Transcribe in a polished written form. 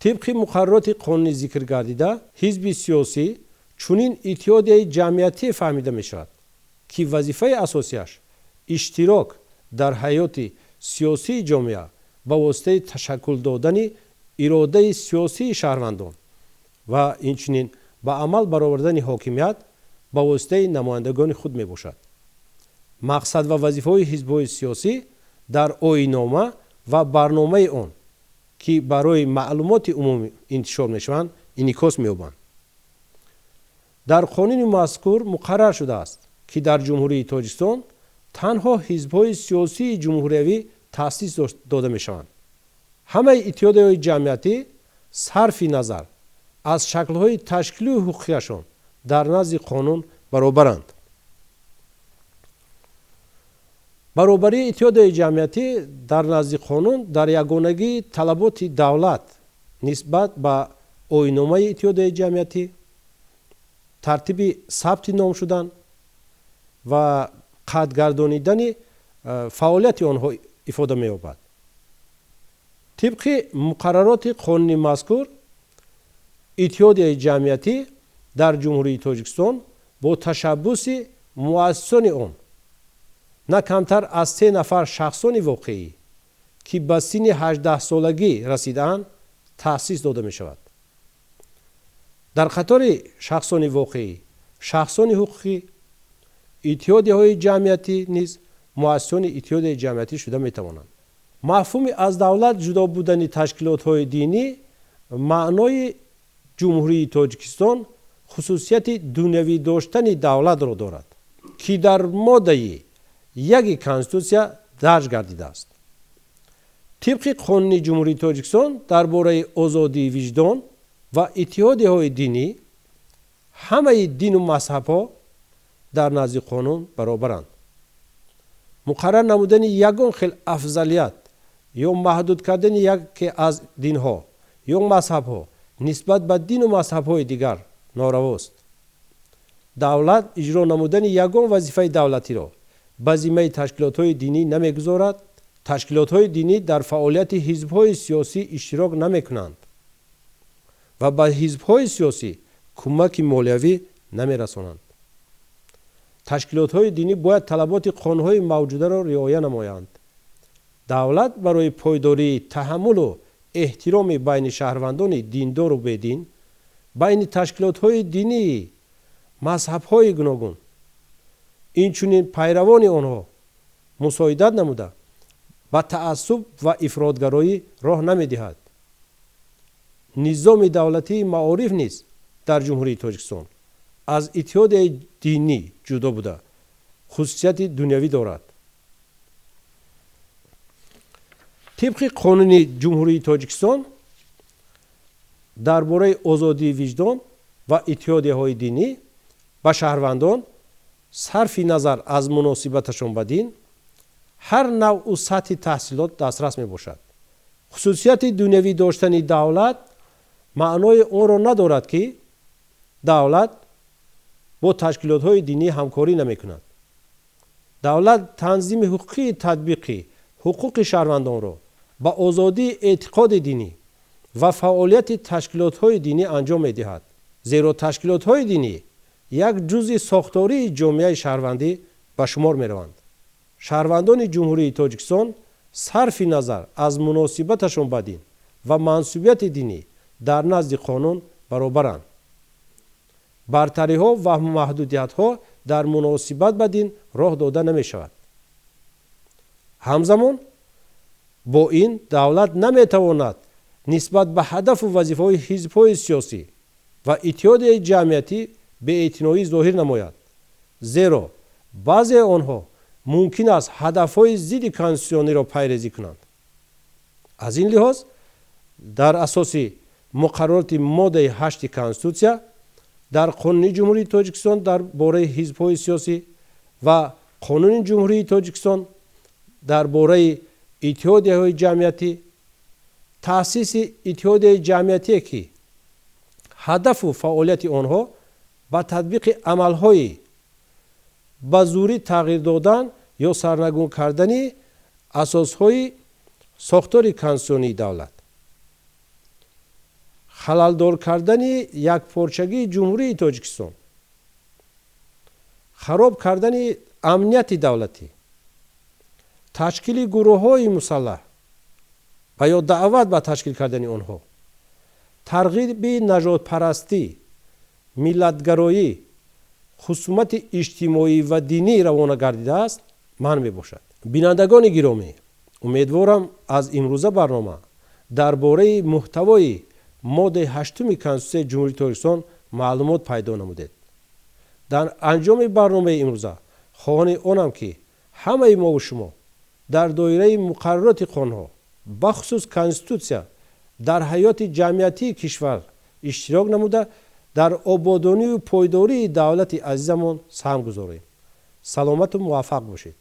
طبق مقررات قانونی ذکر گردیده حزب سیاسی چنین اتحادیه جمعیتی فهمیده می شود که وظیفه اساسیش اشتراک در حیات سیاسی جامعه با واسطه تشکل دادن اراده سیاسی شهروندان و اینچنین با عمل برآوردن حاکمیت با واسطه نمایندگان خود می باشد. مقصد و وظیفه حزب‌های سیاسی در آیین‌نامه و برنامه آن که برای معلومات عمومی انتشار می شوند انعکاس می یابند. در قانون مذکور مقرر شده است که در جمهوری تاجیکستان تنها حزب‌های سیاسی جمهوریوی تأسیس داده می شوند. همه اتحادیه‌های جمعیتی صرف نظر از شکل‌های تشکیلی و حقوقیشان در نزد قانون برابرند. برابری اتحادیه جمعیتی در نزد قانون در یگانگی طلبات دولت نسبت به آیین‌نامه اتحادیه جمعیتی، ترتیب ثبت نام شدن و قطع گردانیدن فعالیت آنها افاده می‌یابد. طبق مقررات قانونی مذکور اتحادیه جمعیتی در جمهوری تاجیکستان با تشبث مؤسسان آن نه کمتر از 3 نفر شخصان واقعی که به سن 18 سالگی رسیدند تأسیس داده می شود. در قطار شخصان واقعی، شخصان حقوقی، اتحادیه‌های جمعیتی نیز مؤسسان اتحادیه جمعیتی شده می توانند. مفهوم از دولت جدا بودن تشکیلات‌های دینی معنای جمهوری تاجیکستان خصوصیت دنیوی داشتن دولت را دارد که در ماده 1 کنستیتوسیا درج گردیده است. طبق قانون جمهوری تاجیکستان درباره آزادی وجدان و اتحادیه‌های دینی همه دین و مذهب‌ها در نزد قانون برابرند. مقرر نمودن یگان خیل افضلیت یا محدود کردن یکی از دین‌ها یا مذهب‌ها نسبت به دین و مذهب‌های دیگر نارواست. دولت اجرا نمودن یگان وظیفه دولتی را به ذمه تشکیلات‌های دینی نمی‌گذارد. تشکیلات‌های دینی در فعالیت حزب‌های سیاسی اشتراک نمی‌کنند و به حزب‌های سیاسی کمک مالیوی نمی‌رسانند. تشکیلات‌های دینی باید طلبات قانون‌های موجوده را رعایت نمایند. دولت برای پایداری تحمل و احترام بین شهروندان دیندار و بیدین، بین تشکیلات‌های دینی، مذهب‌های گوناگون، اینچنین پیروان آنها مساعدت نموده با تعصب و افراطگرایی راه نمی‌دهد. نظام دولتی معارف نیز در جمهوری تاجیکستان از اتحادیه دینی جدا بوده خصوصیت دنیوی دارد. طبق قانون جمهوری تاجیکستان درباره آزادی وجدان و اتحادیه‌های دینی با شهروندان صرف نظر از مناسبتشان به دین هر نوع و سطح تحصیلات دسترس می باشد. خصوصیت دنیوی داشتن دولت معنای آن را ندارد که دولت با تشکیلات‌های دینی همکاری نمی کند. دولت تنظیم حقوقی تطبیق حقوق شهروندان را با آزادی اعتقاد دینی و فعالیت تشکیلات‌های دینی انجام می دهد. زیرا تشکیلات‌های دینی یک جزء ساختاری جامعه شهروندی به شمار می روند. شهروندان جمهوری تاجیکستان صرف نظر از مناسبتشان به دین و منسوبیت دینی در نزد قانون برابرند. برتری‌ها و محدودیت‌ها در مناسبت به دین راه داده نمی شود. همزمان با این دولت نمی تواند نسبت به هدف و وظیفه‌های حزب‌های سیاسی و اتحادیه جمعیتی بی‌اعتنایی ظاهر نماید. زیرا بعضی آنها ممکن است هدف‌های ضد کنستیتوسیونی را پیروی کنند. از این لحاظ در اساس مقررات ماده 8 کنستیتوسیا در قانون جمهوری تاجیکستان درباره حزب‌های سیاسی و قانون جمهوری تاجیکستان درباره اتحادیه‌های جمعیتی تأسیس اتحادیه جمعیتی که هدف و فعالیت آنها با تطبیق عمل‌های به زوری تغییر دادن یا سرنگون کردن اساس‌های ساختار کنستیتوسیونی دولت. халалдор кардани якпорчагии ҷумҳурии Тоҷикистон, хароб кардани амнияти давлатӣ, ташкили гурӯҳҳои мусаллаҳ ва ё даъват ба ташкил кардани онҳо, тарғиби нажодпарастӣ, миллатгароӣ, хусумати иҷтимоӣ ва динӣ равона гардидааст манъ мебошад. Бинандагони гиромӣ, умедворам аз имрӯза барнома дар бораи муҳтавои моддаи 8 Конститутсияи Ҷумҳурии Тоҷикистон маълумот пайдо намудед. дар анҷоми барномаи имрӯза хоҳони онам ки ҳамаи мову шумо дар доираи муқаррароти қонунҳо бахусус Конститутсия дар ҳаёти ҷамъиятии кишвар иштирок намуда дар ободонию пойдории давлати азизамон саҳм гузорем. саломату муваффақ бошед.